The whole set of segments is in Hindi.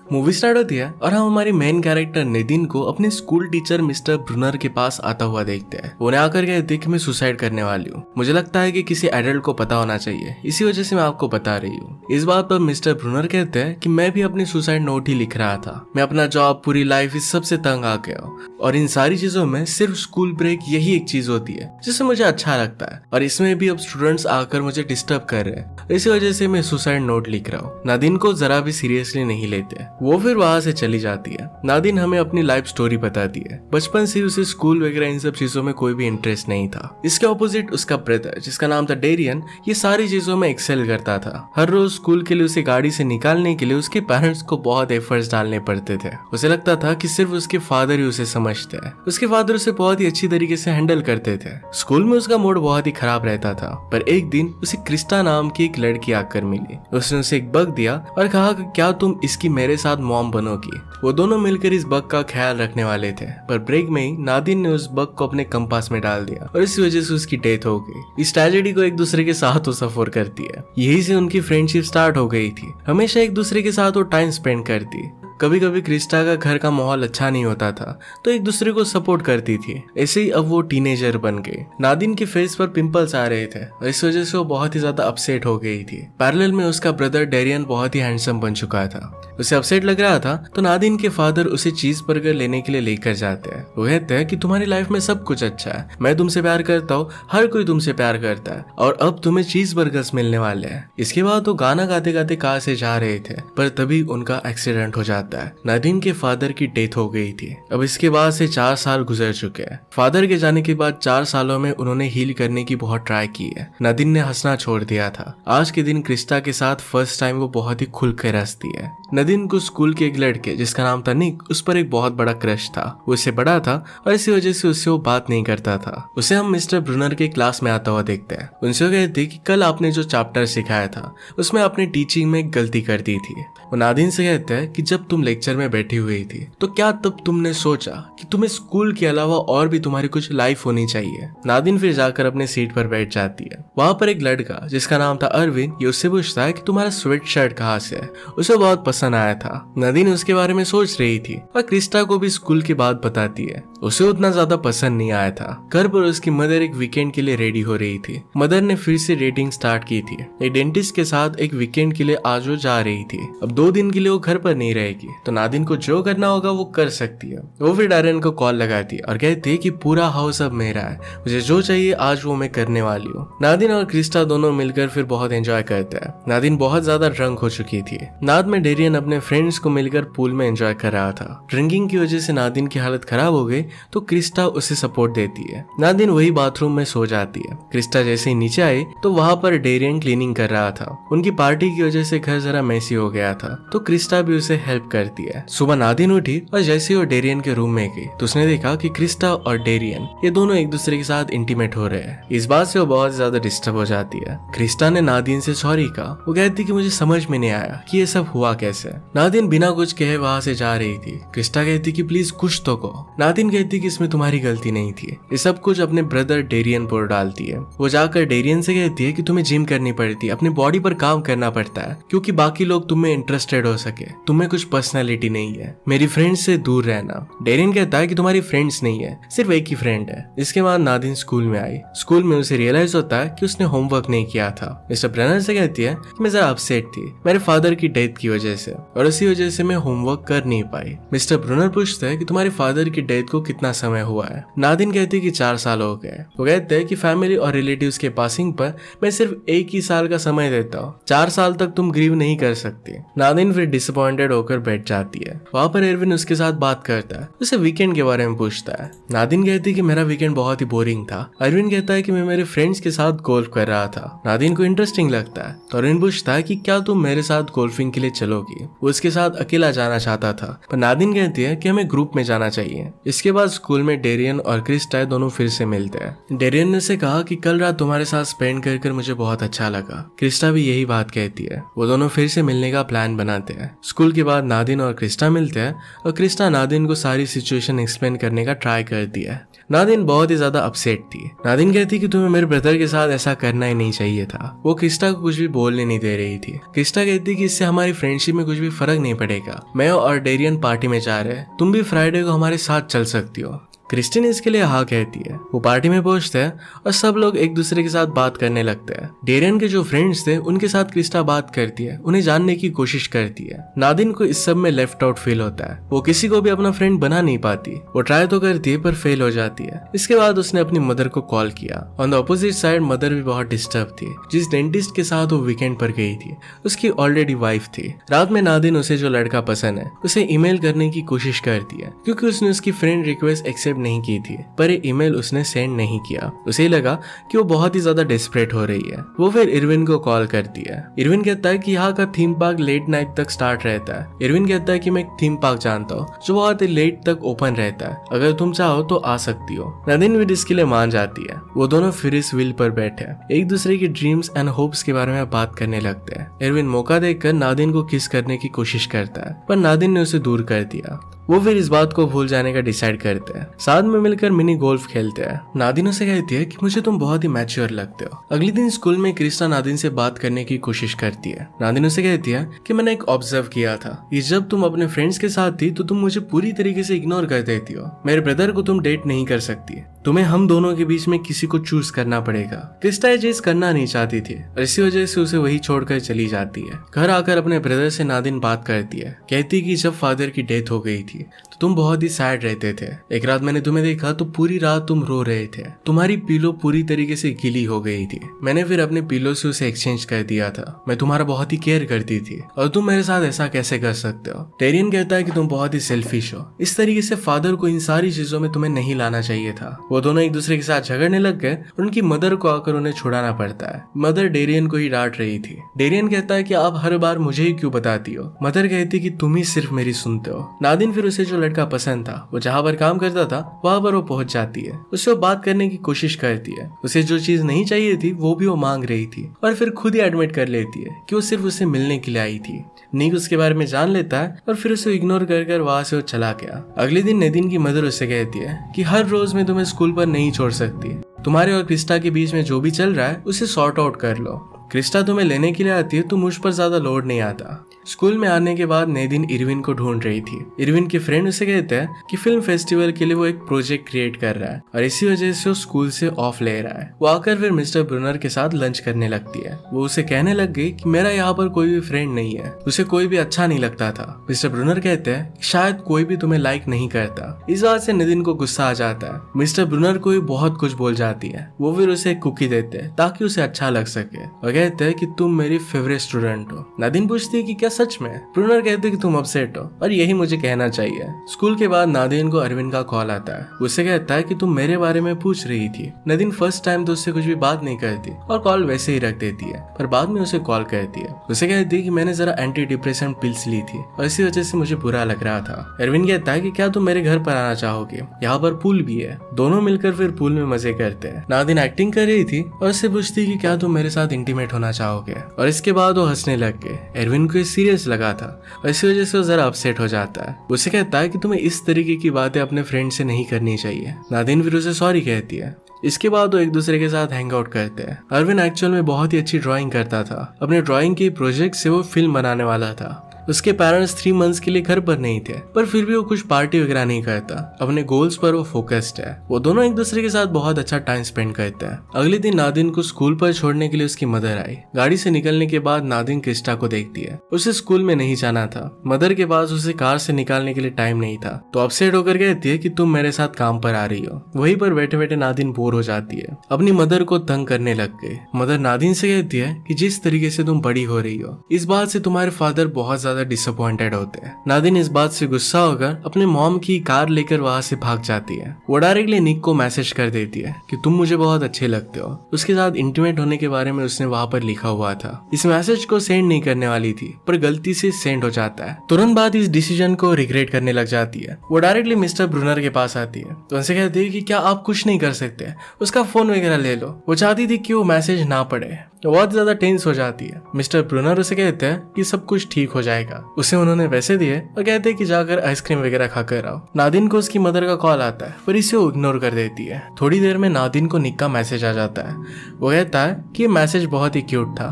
मूवी स्टार्ट होती है और हम हमारी मेन कैरेक्टर नितिन को अपने स्कूल टीचर मिस्टर ब्रूनर के पास आता हुआ देखते हैं। उन्हें आकर कहते कि मैं सुसाइड करने वाली हूँ, मुझे लगता है कि किसी एडल्ट को पता होना चाहिए, इसी वजह से मैं आपको बता रही हूँ। इस बात पर मिस्टर ब्रूनर कहते हैं कि मैं भी अपनी सुसाइड नोट ही लिख रहा था, मैं अपना जॉब, पूरी लाइफ, इस सब से तंग आ गया हूँ और इन सारी चीजों में सिर्फ स्कूल ब्रेक यही एक चीज होती है जिससे मुझे अच्छा लगता है और इसमें भी अब स्टूडेंट्स आकर मुझे डिस्टर्ब कर रहे हैं, इसी वजह से मैं सुसाइड नोट लिख रहा हूँ। नादिन को जरा भी सीरियसली नहीं लेते, वो फिर वहां से चली जाती है। नादिन हमें अपनी लाइफ स्टोरी बताती है। बचपन से उसे स्कूल वगैरह इन सब चीजों में कोई भी इंटरेस्ट नहीं था। इसके ऑपोजिट उसका ब्रदर जिसका नाम था डेरियन, ये सारी चीजों में एक्सेल करता था। हर रोज स्कूल के लिए उसे गाड़ी से निकालने के लिए उसके पेरेंट्स को बहुत एफर्ट्स डालने पड़ते थे। उसे लगता था कि सिर्फ उसके फादर ही उसे समझते हैं। उसके फादर उसे बहुत ही अच्छी तरीके से हैंडल करते थे। स्कूल में उसका मूड बहुत ही खराब रहता था, पर एक दिन उसे क्रिस्टा नाम की एक लड़की आकर मिली। उसने उसे एक बग दिया और कहा कि क्या तुम इसकी मेरे साथ मॉम बनोगी। वो दोनों मिलकर इस बग का ख्याल रखने वाले थे, पर ब्रेक में ही नादिन ने उस बग को अपने कंपास में डाल दिया और इसी वजह से उसकी डेथ हो गई। इस ट्रेजेडी को एक दूसरे के साथ वो सफर करती है। यही से उनकी फ्रेंडशिप स्टार्ट हो गई थी। हमेशा एक दूसरे के साथ वो टाइम स्पेंड करती। कभी कभी क्रिस्टा का घर का माहौल अच्छा नहीं होता था तो एक दूसरे को सपोर्ट करती थी। ऐसे ही अब वो टीनेजर बन गए। नादिन के फेस पर पिंपल्स आ रहे थे और इस वजह से वो बहुत ही ज्यादा अपसेट हो गई थी। पैरेलल में उसका ब्रदर डेरियन बहुत ही हैंडसम बन चुका था। उसे अपसेट लग रहा था तो नादिन के फादर उसे चीज बर्गर लेने के लिए लेकर जाते हैं। वो कहते हैं कि तुम्हारी लाइफ में सब कुछ अच्छा है, मैं तुमसे प्यार करता हूँ, हर कोई तुमसे प्यार करता है और अब तुम्हें चीज बर्गर्स मिलने वाले हैं। इसके बाद वो गाना गाते गाते कार से जा रहे थे, पर तभी उनका एक्सीडेंट हो जाता है। नादिन के फादर की डेथ हो गई थी। अब इसके बाद से 4 साल गुजर चुके हैं। फादर के जाने के बाद 4 सालों में उन्होंने हील करने की बहुत ट्राई की है। नादिन ने हंसना छोड़ दिया था। आज के दिन क्रिस्टा के साथ फर्स्ट टाइम वो बहुत ही खुल कर हंसती है। नादिन को स्कूल के एक लड़के जिसका नाम था निक, उस पर एक बहुत बड़ा क्रश था। वो उससे बड़ा था और इसी वजह से उससे वो बात नहीं करता था। उसे हम मिस्टर ब्रूनर के क्लास में आता हुआ देखते हैं। उनसे कहते कि कल आपने जो चैप्टर सिखाया था उसमें आपने टीचिंग में गलती कर दी थी। वो नादिन से कहते हैं कि जब तुम लेक्चर में बैठी हुई थी तो क्या तब तुमने सोचा कि तुम्हें स्कूल के अलावा और भी तुम्हारी कुछ लाइफ होनी चाहिए। नादिन फिर जाकर अपने सीट पर बैठ जाती है। वहां पर एक लड़का जिसका नाम था अरविंद, ये उससे पूछता है कि तुम्हारा स्वेट शर्ट कहाँ से है। उसे बहुत पसंद आया था। नादिन उसके बारे में सोच रही थी और क्रिस्टा को भी स्कूल की बात बताती है। उसे उतना ज्यादा पसंद नहीं आया था। घर पर उसकी मदर एक वीकेंड के लिए रेडी हो रही थी। मदर ने फिर से डेटिंग स्टार्ट की थी। एक डेंटिस्ट के साथ एक वीकेंड के लिए आज वो जा रही थी। अब 2 दिन के लिए वो घर पर नहीं रहेगी तो नादिन को जो करना होगा वो कर सकती है। वो फिर डायरन को कॉल लगाती है और कहती है कि पूरा हाउस अब मेरा है, मुझे जो चाहिए आज वो मैं करने वाली हूँ। नादिन और क्रिस्टा दोनों मिलकर फिर बहुत एंजॉय करते हैं। नादिन बहुत ज्यादा ड्रंक हो चुकी थी। नाद में डेरियन अपने फ्रेंड्स को मिलकर पूल में एंजॉय कर रहा था। ड्रिंकिंग की वजह से नादिन की हालत खराब हो गई तो क्रिस्टा उसे सपोर्ट देती है। नादिन वही बाथरूम में सो जाती है। क्रिस्टा जैसे ही नीचे आई तो वहां पर डेरियन क्लीनिंग कर रहा था। उनकी पार्टी की वजह से घर जरा मैसी हो गया था तो क्रिस्टा भी उसे हेल्प करती है। सुबह नादिन उठी और जैसे ही वो डेरियन के रूम में गई तो उसने देखा कि क्रिस्टा और डेरियन ये दोनों एक दूसरे के साथ इंटीमेट हो रहे हैं। इस बात से वो बहुत ज्यादा डिस्टर्ब हो जाती है। क्रिस्टा ने नादिन से सॉरी कहा। वो कहती कि मुझे समझ में नहीं आया कि ये सब हुआ कैसे। नादिन बिना कुछ कहे वहां से जा रही थी। क्रिस्टा कहती कि प्लीज कुछ तो कहो। नादिन कहती कि इसमें तुम्हारी गलती नहीं थी। ये सब कुछ अपने ब्रदर डेरियन पर डालती है। वो जाकर डेरियन से कहती है कि तुम्हें जिम करनी पड़ती है, अपने बॉडी पर काम करना पड़ता है क्योंकि बाकी लोग तुम में इंटरेस्टेड हो सके। तुम्हें कुछ पर्सनैलिटी नहीं है, मेरी फ्रेंड्स से दूर रहना। डेरियन कहता है कि तुम्हारी फ्रेंड्स नहीं है, सिर्फ एक ही फ्रेंड है। इसके बाद नादिन स्कूल में आई। स्कूल में उसे रियलाइज होता है कि उसने होमवर्क नहीं किया था। मिस्टर ब्रनर से कहती है कि मैं जरा अपसेट थी मेरे फादर की डेथ की वजह से और इसी वजह से मैं होमवर्क कर नहीं पाई। मिस्टर ब्रूनर पूछते हैं कि तुम्हारे फादर की डेथ को कितना समय हुआ है। नादिन कहती है कि 4 साल हो गए। वो कहते हैं कि फैमिली और रिलेटिव्स के पासिंग पर मैं सिर्फ 1 ही साल का समय देता हूँ, 4 साल तक तुम ग्रीव नहीं कर सकती। नादिन फिर डिसअपॉइंटेड होकर बैठ जाती है। वहां पर एरविन उसके साथ बात करता है, उसे वीकेंड के बारे में पूछता है। नादिन कहती है कि मेरा वीकेंड बहुत ही बोरिंग था। अरविंद कहता है कि मैं मेरे फ्रेंड्स के साथ गोल्फ कर रहा था। नादिन को इंटरेस्टिंग लगता है तो अरविंद पूछता है कि क्या तुम मेरे साथ गोल्फिंग के लिए चलोगी। वो उसके साथ अकेला जाना चाहता था पर नादिन कहती है कि हमें ग्रुप में जाना चाहिए। इसके बाद स्कूल में डेरियन और क्रिस्टा दोनों फिर से मिलते हैं। डेरियन ने से कहा कि कल रात तुम्हारे साथ स्पेंड कर मुझे बहुत अच्छा लगा। क्रिस्टा भी यही बात कहती है। वो दोनों फिर से मिलने का प्लान बनाते हैं। स्कूल के बाद नादिन और क्रिस्टा मिलते हैं और क्रिस्टा नादिन को सारी सिचुएशन एक्सप्लेन करने का ट्राई करती है। नादिन बहुत ही ज्यादा अपसेट थी। नादिन कहती कि तुम्हें मेरे ब्रदर के साथ ऐसा करना ही नहीं चाहिए था। वो क्रिस्टा को कुछ भी बोलने नहीं दे रही थी। क्रिस्टा कहती कि इससे हमारी फ्रेंडशिप में में कुछ भी फर्क नहीं पड़ेगा। मैं और डेरियन पार्टी में जा रहे हैं, तुम भी फ्राइडे को हमारे साथ चल सकती हो। क्रिस्टिन इसके लिए हाँ कहती है। वो पार्टी में पहुंचते हैं और सब लोग एक दूसरे के साथ बात करने लगते हैं। डेरियन के जो फ्रेंड्स थे उनके साथ क्रिस्टा बात करती है, उन्हें जानने की कोशिश करती है। नादिन को इस सब में लेफ्ट आउट फील होता है। वो किसी को भी अपना फ्रेंड बना नहीं पाती। वो ट्राई तो करती है पर फेल हो जाती है। इसके बाद उसने अपनी मदर को कॉल किया। On the opposite side mother भी बहुत डिस्टर्ब थी। जिस डेंटिस्ट के साथ वो वीकेंड पर गई थी उसकी ऑलरेडी वाइफ थी। रात में नादिन उसे जो लड़का पसंद है उसे ईमेल करने की कोशिश करती है, क्योंकि उसने उसकी फ्रेंड रिक्वेस्ट एक्सेप्ट नहीं की थी, पर ये ईमेल उसने सेंड नहीं किया। उसे लगा कि वो बहुत ही ज्यादा डेस्परेट हो रही है। वो फिर इरविन को कॉल करती है। इरविन कहता है कि यहाँ का थीम पार्क लेट नाइट तक स्टार्ट रहता है। इरविन कहता है कि मैं एक थीम पार्क जानता हूँ जो बहुत ही लेट तक ओपन रहता है, अगर तुम चाहो तो आ सकती हो। नादिन भी इसके लिए मान जाती है। वो दोनों फिर इस व्हील पर बैठे एक दूसरे की ड्रीम्स एंड होप्स के बारे में बात करने लगते हैं। इरविन मौका देखकर नादिन को किस करने की कोशिश करता है, पर नादिन ने उसे दूर कर दिया। वो फिर इस बात को भूल जाने का डिसाइड करते हैं। साथ में मिलकर मिनी गोल्फ खेलते हैं। नादिन उसे कहती है कि मुझे तुम बहुत ही मैच्योर लगते हो। अगले दिन स्कूल में क्रिस्टा नादिन से बात करने की कोशिश करती है। नादिन उसे कहती है कि मैंने एक ऑब्जर्व किया था कि जब तुम अपने फ्रेंड्स के साथ थी तो तुम मुझे पूरी तरीके से इग्नोर कर देती हो। मेरे ब्रदर को तुम डेट नहीं कर सकती, तुम्हें हम दोनों के बीच में किसी को चूज करना पड़ेगा। क्रिस्टा ये चीज करना नहीं चाहती थी और इसी वजह से उसे वही छोड़कर चली जाती है। घर आकर अपने ब्रदर से नादिन बात करती है। कहती कि जब फादर की डेथ हो गई थी तो तुम बहुत ही सैड रहते थे। एक रात मैंने तुम्हें देखा तो पूरी रात तुम रो रहे थे। तुम्हारी पिलो पूरी तरीके से गीली हो गई थी। मैंने फिर अपने पिलो से उसे एक्सचेंज कर दिया था। मैं तुम्हारा बहुत ही केयर करती थी और तुम मेरे साथ ऐसा कैसे कर सकते हो। टेरियन कहता है कि तुम बहुत ही सेल्फिश हो। इस तरीके से फादर को इन सारी चीजों में तुम्हें नहीं लाना चाहिए था। वो दोनों एक दूसरे के साथ झगड़ने लग गए। उनकी मदर को आकर उन्हें छुड़ाना पड़ता है। मदर डेरियन को ही डांट रही थी। डेरियन कहता है कि आप हर बार मुझे ही क्यों बताती हो। मदर कहती कि तुम ही सिर्फ मेरी सुनते हो। नादिन फिर उसे जो लड़का पसंद था, वो जहाँ पर काम करता था वहाँ पर वो पहुंच जाती है। उससे वो बात करने की कोशिश करती है। उसे जो चीज नहीं चाहिए थी वो भी वो मांग रही थी और फिर खुद ही एडमिट कर लेती है कि वो सिर्फ उसे मिलने के लिए आई थी। निक उसके बारे में जान लेता है और फिर उसे इग्नोर कर वहां से वो चला गया। अगले दिन नदीन की मदर उससे कहती है कि हर रोज मैं तुम्हें स्कूल पर नहीं छोड़ सकती। तुम्हारे और क्रिस्टा के बीच में जो भी चल रहा है उसे सॉर्ट आउट कर लो। क्रिस्टा तुम्हें लेने के लिए आती है तो मुझ पर ज्यादा लोड नहीं आता। स्कूल में आने के बाद नेदिन इरविन को ढूंढ रही थी। इरविन के फ्रेंड उसे कहते हैं कि फिल्म फेस्टिवल के लिए वो एक प्रोजेक्ट क्रिएट कर रहा है और इसी वजह से वो स्कूल से ऑफ ले रहा है। वो आकर फिर मिस्टर ब्रूनर के साथ लंच करने लगती है। वो उसे कहने लग गई कि मेरा यहाँ पर कोई भी फ्रेंड नहीं है, उसे कोई भी अच्छा नहीं लगता था। मिस्टर ब्रूनर कहते हैं शायद कोई भी तुम्हें लाइक नहीं करता। इस बात से नेदिन को गुस्सा आ जाता है। मिस्टर ब्रूनर को भी बहुत कुछ बोल जाती है। वो फिर उसे एक कुकी देते हैं ताकि उसे अच्छा लग सके और कहते हैं कि तुम मेरी फेवरेट स्टूडेंट हो। नादिन पूछती है कि क्या सच में। ब्रूनर कहते कि तुम अपसेट हो और यही मुझे कहना चाहिए। स्कूल के बाद नादिन को अरविंद का कॉल आता है। उससे कहता है कि तुम मेरे बारे में पूछ रही थी। नादिन फर्स्ट टाइम तो उससे कुछ भी बात नहीं करती और कॉल वैसे ही रख देती है, पर बाद में उसे कॉल करती है। उसे कहती है कि मैंने जरा एंटी डिप्रेशन पिल्स ली थी और इसी वजह से मुझे बुरा लग रहा था। अरविंद कहता है कि क्या तुम मेरे घर पर आना चाहोगे, यहाँ पर पूल भी है। दोनों मिलकर फिर पूल में मजे करते हैं। नादिन एक्टिंग कर रही थी और उससे पूछती कि क्या तुम मेरे साथ इंटीमेट होना चाहोगे, और इसके बाद वो हंसने लग गए। एरविन को सीरियस लगा था और इसी वजह से वो जरा अपसेट हो जाता है। उसे कहता है कि तुम्हें इस तरीके की बातें अपने फ्रेंड से नहीं करनी चाहिए। नादिन फिर उसे सॉरी कहती है। इसके बाद वो एक दूसरे के साथ हैंग आउट करते हैं। अरविंद एक्चुअल में बहुत ही अच्छी ड्राइंग करता था। अपने ड्राइंग के प्रोजेक्ट से वो फिल्म बनाने वाला था। उसके पेरेंट्स 3 मंथ्स के लिए घर पर नहीं थे, पर फिर भी वो कुछ पार्टी वगैरह नहीं करता। अपने गोल्स पर वो फोकस्ड है। वो दोनों एक दूसरे के साथ बहुत अच्छा टाइम स्पेंड करते हैं। अगले दिन नादिन को स्कूल पर छोड़ने के लिए उसकी मदर आई। गाड़ी से निकलने के बाद नादिन क्रिस्टा को देखती है। उसे स्कूल में नहीं जाना था। मदर के पास उसे कार से निकालने के लिए टाइम नहीं था, तो अपसेट होकर कहती है कि तुम मेरे साथ काम पर आ रही हो। वहीं पर बैठे बैठे नादिन बोर हो जाती है। अपनी मदर को तंग करने लग गई। मदर नादिन से कहती है कि जिस तरीके से तुम बड़ी हो रही हो, इस बात से तुम्हारे फादर बहुत ज्यादा डिसअपॉइंटेड होते हैं। नादिन इस बात से गुस्सा होकर अपने मॉम की कार लेकर वहां से भाग जाती है। वो डायरेक्टली निक को मैसेज कर देती है कि तुम मुझे बहुत अच्छे लगते हो। उसके साथ इंटीमेट होने के बारे में उसने वहां पर लिखा हुआ था। इस मैसेज को सेंड नहीं करने वाली थी, पर गलती से सेंड हो जाता है। तुरंत बाद इस डिसीजन को रिग्रेट करने लग जाती है। वो डायरेक्टली मिस्टर ब्रूनर के पास आती है तो उनसे कहती है कि क्या आप कुछ नहीं कर सकते, उसका फोन वगैरह ले लो। वो चाहती थी कि वो मैसेज ना पढ़े। तो बहुत ज्यादा टेंस हो जाती है। मिस्टर ब्रूनर उसे कहते हैं कि सब कुछ ठीक हो जाएगा। उसे उन्होंने वैसे दिए और कहते हैं कि जाकर आइसक्रीम वगैरह खाकर आओ। नादिन को उसकी मदर का कॉल आता है, पर इसे वो इग्नोर कर देती है। थोड़ी देर में नादिन को निक का मैसेज आ जाता है। वो कहता है कि ये मैसेज बहुत ही क्यूट था,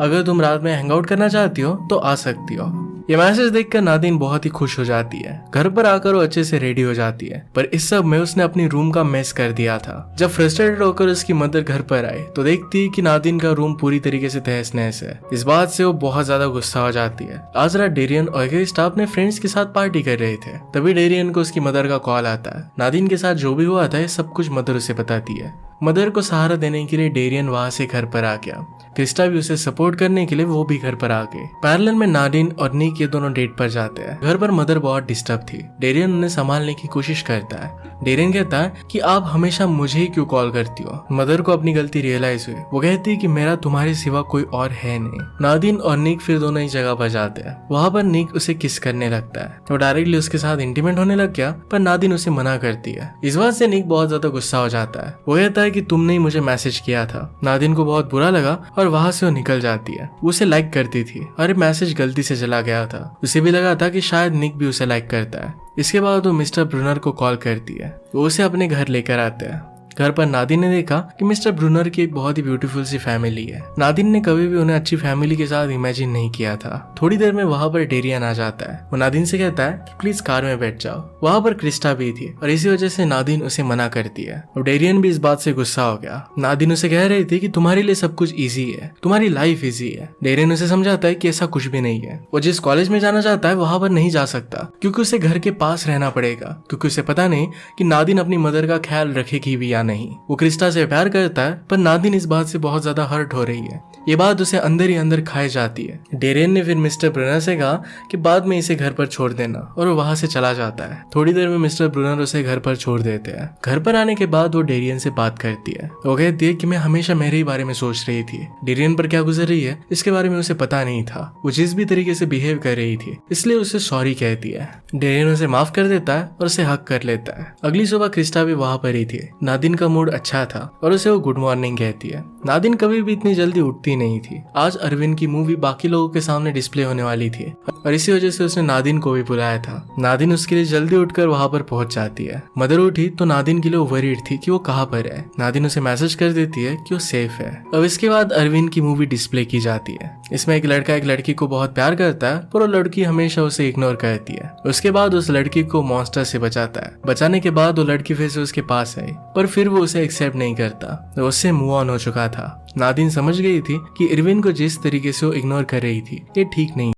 अगर तुम रात में हैंग आउट करना चाहती हो तो आ सकती हो। ये मैसेज देखकर नादिन बहुत ही खुश हो जाती है। घर पर आकर वो अच्छे से रेडी हो जाती है, पर इस सब में उसने अपनी रूम का मेस कर दिया था। जब फ्रस्ट्रेटेड होकर उसकी मदर घर पर आई तो देखती है कि नादिन का रूम पूरी तरीके से तहस नहस है। इस बात से वो बहुत ज्यादा गुस्सा हो जाती है। आज रात डेरियन और क्रिस्टा अपने फ्रेंड्स के साथ पार्टी कर रहे थे, तभी डेरियन को उसकी मदर का कॉल आता है। नादिन के साथ जो भी हुआ था ये सब कुछ मदर उसे बताती है। मदर को सहारा देने के लिए डेरियन वहां से घर पर आ गया। क्रिस्टा भी उसे सपोर्ट करने के लिए वो भी घर पर आ गए। पैरेलल में नादिन और निक ये दोनों डेट पर जाते हैं। घर पर मदर बहुत डिस्टर्ब थी। डेरियन उन्हें संभालने की कोशिश करता है। डेरियन कहता है कि आप हमेशा मुझे ही क्यों कॉल करती हो। मदर को अपनी गलती रियलाइज हुई। वो कहती है कि मेरा तुम्हारे सिवा कोई और है नहीं। नादिन और निक फिर दोनों ही जगह पर जाते हैं। वहां पर निक उसे किस करने लगता है। वो डायरेक्टली उसके साथ इंटीमेट होने लग गया, पर नादिन उसे मना करती है। इस बात से निक बहुत ज्यादा गुस्सा हो जाता है। वो कहता है कि तुमने ही मुझे मैसेज किया था। नादिन को बहुत बुरा लगा और वहां से वो निकल जाती है। वो उसे लाइक करती थी और ये मैसेज गलती से चला गया था। उसे भी लगा था कि शायद निक भी उसे लाइक करता है। इसके बाद वो मिस्टर ब्रूनर को कॉल करती है। वो उसे अपने घर लेकर आते हैं। घर पर नादिन ने देखा कि मिस्टर ब्रूनर की एक बहुत ही ब्यूटीफुल सी फैमिली है। नादिन ने कभी भी उन्हें अच्छी फैमिली के साथ इमेजिन नहीं किया था। थोड़ी देर में वहां पर डेरियन आ जाता है। वो नादिन से कहता है कि प्लीज कार में बैठ जाओ। वहां पर क्रिस्टा भी थी और इसी वजह से नादिन उसे मना करती है। और डेरियन भी इस बात से गुस्सा हो गया। नादिन उसे कह रही थी कि तुम्हारे लिए सब कुछ ईजी है, तुम्हारी लाइफ ईजी है। डेरियन उसे समझाता है कि ऐसा कुछ भी नहीं है। वो जिस कॉलेज में जाना चाहता है वहां पर नहीं जा सकता, क्योंकि उसे घर के पास रहना पड़ेगा, क्योंकि उसे पता नहीं कि नादिन अपनी मदर का ख्याल रखेगी भी या नहीं। वो क्रिस्टा से प्यार करता है, पर नादिन इस बात से बहुत ज्यादा हर्ट हो रही है। ये बात उसे अंदर ही अंदर खाई जाती है। डेरियन ने फिर मिस्टर ब्रूनर से कहा कि बाद में इसे घर पर छोड़ देना, और वो वहां से चला जाता है। थोड़ी देर में मिस्टर ब्रूनर उसे घर पर छोड़ देते हैं। घर पर आने के बाद वो डेरियन से बात करती है। वो कहती है कि मैं हमेशा मेरे ही बारे में सोच रही थी। डेरियन पर क्या गुजर रही है इसके बारे में उसे पता नहीं था। वो जिस भी तरीके से बिहेव कर रही थी इसलिए उसे सॉरी कहती है। डेरियन उसे माफ कर देता है और उसे हक कर लेता है। अगली सुबह क्रिस्टा भी वहां पर ही थी। नादिन का मूड अच्छा था और उसे वो गुड मॉर्निंग कहती है। नादिन कभी भी इतनी जल्दी उठती नहीं थी। आज अरविंद की मूवी बाकी लोगों के सामने डिस्प्ले होने वाली थी और इसी वजह से उसने नादिन को भी बुलाया था। नादिन उसके लिए जल्दी उठकर वहां पर पहुंच जाती है। मदर उठी तो नादिन के लिए वरीड थी कि वो कहाँ पर है। नादिन उसे मैसेज कर देती है कि वो सेफ है। अब इसके बाद अरविंद की मूवी डिस्प्ले की जाती है। इसमें एक लड़का एक लड़की को बहुत प्यार करता है, पर वो लड़की हमेशा उसे इग्नोर करती है। उसके बाद उस लड़की को मॉन्स्टर से बचाता है। बचाने के बाद वो लड़की फिर से उसके पास आई, पर फिर वो उसे एक्सेप्ट नहीं करता। वो उससे मूव ऑन हो चुका था। नादिन समझ गई थी कि इरविन को जिस तरीके से वो इग्नोर कर रही थी ये ठीक नहीं।